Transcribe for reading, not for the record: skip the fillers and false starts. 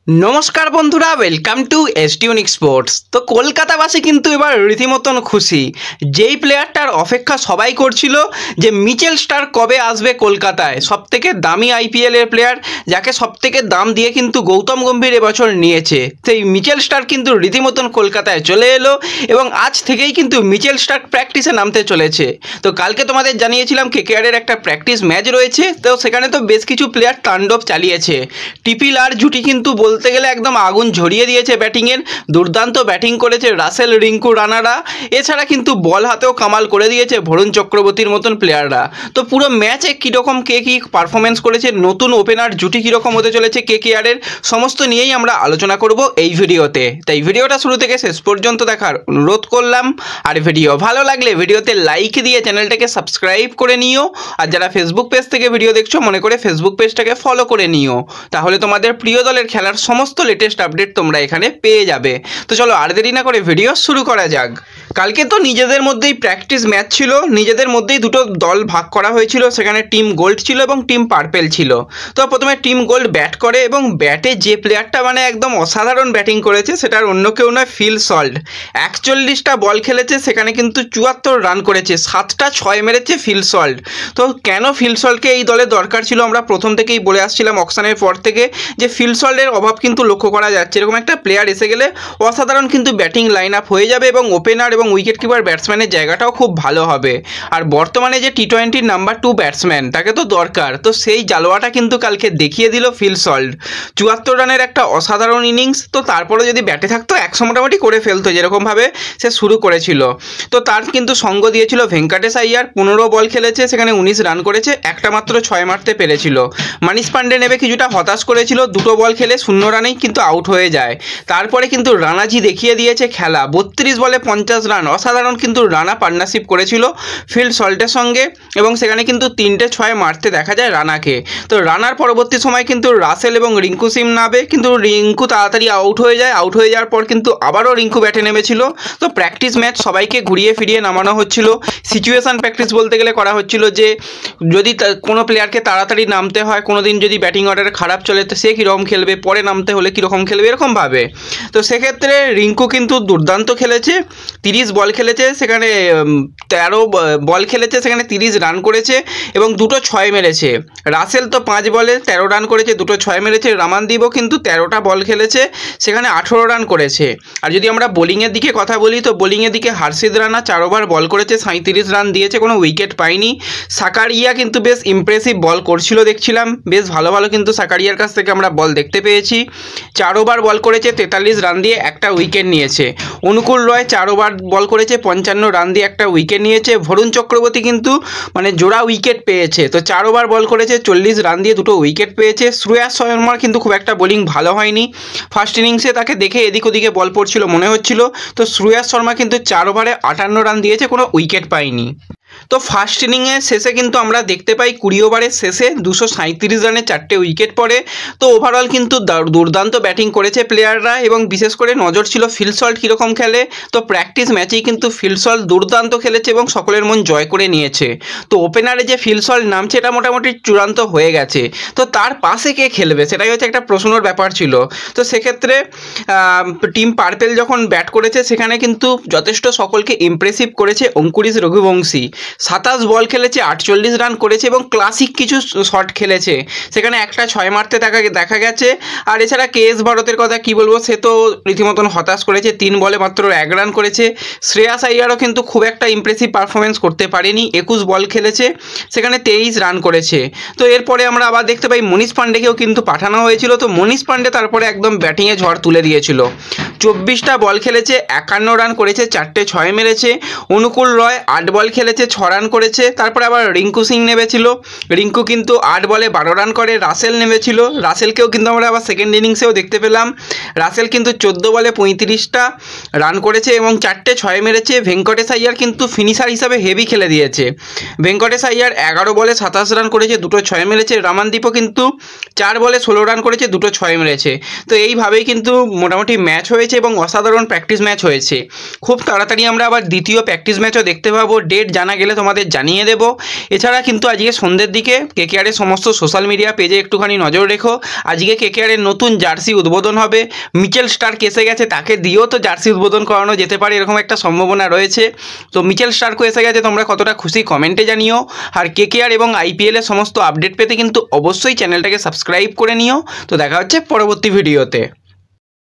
नमस्कार बंधुरा welcome to एसटीयूनिक sports. तो कलकाताबासी किन्तु एबार रीतिमतन खुशी जेई प्लेयारटार अपेक्षा सबाई करछिलो जे मिचेल स्टार्क कबे आसबे कलकाताय। सबथेके दामी आईपीएल एर प्लेयार जाके सबथेके दाम दिए किन्तु गौतम गम्भीर এবছর নিয়েছে। সেই মিচেল স্টার্ক কিন্তু রীতিমতন কলকাতায় চলে এলো এবং আজ থেকেই কিন্তু মিচেল স্টার্ক প্র্যাকটিসে নামতে চলেছে। তো কালকে তোমাদের জানিয়েছিলাম কেকেআর এর একটা প্র্যাকটিস ম্যাচ রয়েছে, তো সেখানে তো বেশ কিছু প্লেয়ার তাণ্ডব চালিয়েছে। টিপিল আর জুটি কিন্তু বলতে গেলে একদম আগুন ঝরিয়ে দিয়েছে ব্যাটিংয়ের। দুর্দান্ত ব্যাটিং করেছে রাসেল, রিঙ্কু, রানারা। এছাড়া কিন্তু বল হাতেও কামাল করে দিয়েছে বরুণ চক্রবর্তীর মতন প্লেয়াররা। তো পুরো ম্যাচে কীরকম কে কী পারফরমেন্স করেছে, নতুন ওপেনার জুটি কীরকম হতে চলেছে কেকেআরের, সমস্ত নিয়েই আমরা আলোচনা করব এই ভিডিওতে। তাই ভিডিওটা শুরু থেকে শেষ পর্যন্ত দেখার অনুরোধ করলাম। আর ভিডিও ভালো লাগলে ভিডিওতে লাইক দিয়ে চ্যানেলটাকে সাবস্ক্রাইব করে নিও। আর যারা ফেসবুক পেজ থেকে ভিডিও দেখছো মনে করে ফেসবুক পেজটাকে ফলো করে নিও, তাহলে তোমাদের প্রিয় দলের খেলার সমস্ত লেটেস্ট আপডেট তোমরা এখানে পেয়ে যাবে। তো চলো আর দেরি না করে ভিডিও শুরু করা যাক। কালকে তো নিজেদের মধ্যেই প্র্যাকটিস ম্যাচ ছিল, নিজেদের মধ্যেই দুটো দল ভাগ করা হয়েছিল। সেখানে টিম গোল্ড ছিল এবং টিম পার্পেল ছিল। তো প্রথমে টিম গোল্ড ব্যাট করে এবং ব্যাটে যে প্লেয়ারটা মানে একদম অসাধারণ ব্যাটিং করেছে সেটার অন্য কেউ নয়, ফিল সল্ট। 41টা বল খেলেছে, সেখানে কিন্তু 74 রান করেছে, 7টা 6 মেরেছে ফিল সল্ট। তো কেন ফিল সল্টকে এই দলে দরকার ছিল আমরা প্রথম থেকেই বলে আসছিলাম অকশনের পর থেকে, যে ফিল সল্টের অভাব কিন্তু লক্ষ্য করা যাচ্ছে। এরকম একটা প্লেয়ার এসে গেলে অসাধারণ কিন্তু ব্যাটিং লাইন আপ হয়ে যাবে এবং ওপেনার এবং উইকেট কিপার ব্যাটসম্যানের জায়গাটাও খুব ভালো হবে। আর বর্তমানে যে টি-20 নাম্বার 2 ব্যাটসম্যান তাকে তো দরকার, তো সেই জালোয়াটা কিন্তু কালকে দেখিয়ে দিল ফিল সল্ট। 74 রানের একটা অসাধারণ ইনিংস। তো তারপরে যদি ব্যাটে থাকতো 100 মোটামুটি করে ফেলতো যেরকমভাবে সে শুরু করেছিল। তো তার কিন্তু সঙ্গ দিয়েছিল ভেঙ্কটেশ আইয়ার। 15 বল খেলেছে, সেখানে 19 রান করেছে, একটা মাত্র 6 মারতে পেরেছিল। মানিশ পান্ডে নেবে কিছুটা হতাশ করেছিল, 2 বল খেলে 0 রানেই কিন্তু আউট হয়ে যায়। তারপরে কিন্তু রানাজি দেখিয়ে দিয়েছে খেলা, 32 বলে 50 রান। অসাধারণ কিন্তু রানা পার্টনারশিপ করেছিল ফিল সল্টের সঙ্গে এবং সেখানে কিন্তু 3টে 6 মারতে দেখা যায় রানাকে। তো রানার পরবর্তী সময় কিন্তু রাসেল এবং রিঙ্কু সিং নামে, কিন্তু রিঙ্কু তাড়াতাড়ি আউট হয়ে যায়। আউট হয়ে যাওয়ার পর কিন্তু আবারও রিঙ্কু ব্যাটে নেমেছিল। তো প্র্যাকটিস ম্যাচ সবাইকে ঘুরিয়ে ফিরিয়ে নামানো হচ্ছিল। সিচুয়েশান প্র্যাকটিস বলতে গেলে করা হচ্ছিল যে যদি কোনো প্লেয়ারকে তাড়াতাড়ি নামতে হয়, কোনো দিন যদি ব্যাটিং অর্ডার খারাপ চলে তো সে কীরকম খেলবে, পরে নামতে হলে কীরকম খেলবে, এরকমভাবে। তো সেক্ষেত্রে রিঙ্কু কিন্তু দুর্দান্ত খেলেছে, 30 বল খেলেছে, সেখানে 13 বল খেলেছে, সেখানে 30 রান করেছে এবং 2টো 6 মেরেছে। রাসেল তো 5 বলে 13 রান করেছে, 2টো 6 মেরেছে। রামানদীপও কিন্তু 13টা বল খেলেছে, সেখানে 18 রান করেছে। আর যদি আমরা বোলিংয়ের দিকে কথা বলি তো বোলিংয়ের দিকে হার্ষিদ রানা 4 ওভার বল করেছে, 37 রান দিয়েছে, কোনো উইকেট পায়নি। সাকারিয়া কিন্তু বেশ ইমপ্রেসিভ বল করছিল দেখছিলাম, বেশ ভালো ভালো কিন্তু সাকারিয়ার কাছ থেকে আমরা বল দেখতে পেয়েছি। 4 ওভার বল করেছে, 43 রান দিয়ে একটা উইকেট নিয়েছে। অনুকূল রয় 4 ওভার বল করেছে, 55 রান দিয়ে একটা উইকেট নিয়েছে। বরুণ চক্রবর্তী কিন্তু মানে জোড়া উইকেট পেয়েছে, তো 4 ওভার বল করেছে, 40 রান দিয়ে 2টো উইকেট পেয়েছে। শ্রেয়াস শর্মার কিন্তু খুব একটা বোলিং ভালো হয়নি। ফার্স্ট ইনিংসে তাকে দেখে এদিক ওদিকে বল পড়ছিল মনে হচ্ছিল। তো শ্রেয়াস শর্মা কিন্তু 4 ওভারে 58 রান দিয়েছে, কোনো উইকেট পায়নি। তো ফার্স্ট ইনিংয়ের শেষে কিন্তু আমরা দেখতে পাই 20 ওভারের শেষে 237 রানে 4টে উইকেট পড়ে। তো ওভারঅল কিন্তু দুর্দান্ত ব্যাটিং করেছে প্লেয়াররা এবং বিশেষ করে নজর ছিল ফিল সল্ট কীরকম খেলে। তো প্র্যাকটিস ম্যাচেই কিন্তু ফিল সল্ট দুর্দান্ত খেলেছে এবং সকলের মন জয় করে নিয়েছে। তো ওপেনারে যে ফিল সল্ট নামছে এটা মোটামুটি চূড়ান্ত হয়ে গেছে। তো তার পাশে কে খেলবে সেটাই হচ্ছে একটা প্রশ্নর ব্যাপার ছিল। তো সেক্ষেত্রে টিম পার্পেল যখন ব্যাট করেছে সেখানে কিন্তু যথেষ্ট সকলকে ইমপ্রেসিভ করেছে অঙ্কুরিশ রঘুবংশী। 27 বল খেলেছে, 48 রান করেছে এবং ক্লাসিক কিছু শট খেলেছে, সেখানে একটা 6 মারতে দেখা গেছে। আর এছাড়া কেএস ভারতের কথা কি বলবো, সে তো রীতিমতন হতাশ করেছে, 3 বলে মাত্র 1 রান করেছে। শ্রেয়াস আইয়ারও কিন্তু খুব একটা ইমপ্রেসিভ পারফরমেন্স করতে পারেনি, 21 বল খেলেছে, সেখানে 23 রান করেছে। তো এরপরে আমরা আবার দেখতে পাই মনীষ পান্ডেকেও কিন্তু পাঠানো হয়েছিল। তো মনীষ পান্ডে তারপরে একদম ব্যাটিংয়ে ঝড় তুলে দিয়েছিল, 24টা বল খেলেছে, 51 রান করেছে, 4টে 6 মেরেছে। অনুকূল রয় 8 বল খেলেছে, 6 রান করেছে। তারপরে আবার রিঙ্কু সিং নেমেছিল, রিঙ্কু কিন্তু 8 বলে 12 রান করে। রাসেল নেমেছিল, রাসেলকেও কিন্তু আমরা আবার সেকেন্ড ইনিংসেও দেখতে পেলাম। রাসেল কিন্তু 14 বলে 35টা রান করেছে এবং 4টে 6 মেরেছে। ভেঙ্কটেশ আইয়ার কিন্তু ফিনিশার হিসাবে হেভি খেলে দিয়েছে, ভেঙ্কটেশ আইয়ার 11 বলে 27 রান করেছে, 2টো 6 মেরেছে। রামানদীপও কিন্তু 4 বলে 16 রান করেছে, 2টো 6 মেরেছে। তো এইভাবেই কিন্তু মোটামুটি ম্যাচ হয়েছে এবং অসাধারণ প্র্যাকটিস ম্যাচ হয়েছে। খুব তাড়াতাড়ি আমরা আবার দ্বিতীয় প্র্যাকটিস ম্যাচও দেখতে পাবো, ডেট জানা গেলে তোমাদের জানিয়ে দেবো। এছাড়া কিন্তু আজকে সন্ধ্যের দিকে কেকেআরের সমস্ত সোশ্যাল মিডিয়া পেজে একটুখানি নজর রেখো। আজকে কেকেআরের নতুন জার্সি উদ্বোধন হবে। মিচেল স্টার্ক এসে গেছে, তাকে দিয়েও তো জার্সি উদ্বোধন করানো যেতে পারে, এরকম একটা সম্ভাবনা রয়েছে। তো মিচেল স্টার্কও এসে গেছে, তোমরা কতটা খুশি কমেন্টে জানিও। আর কেকেআর এবং আইপিএলের সমস্ত আপডেট পেতে কিন্তু অবশ্যই চ্যানেলটাকে সাবস্ক্রাইব করে নিও। তো দেখা হচ্ছে পরবর্তী ভিডিওতে।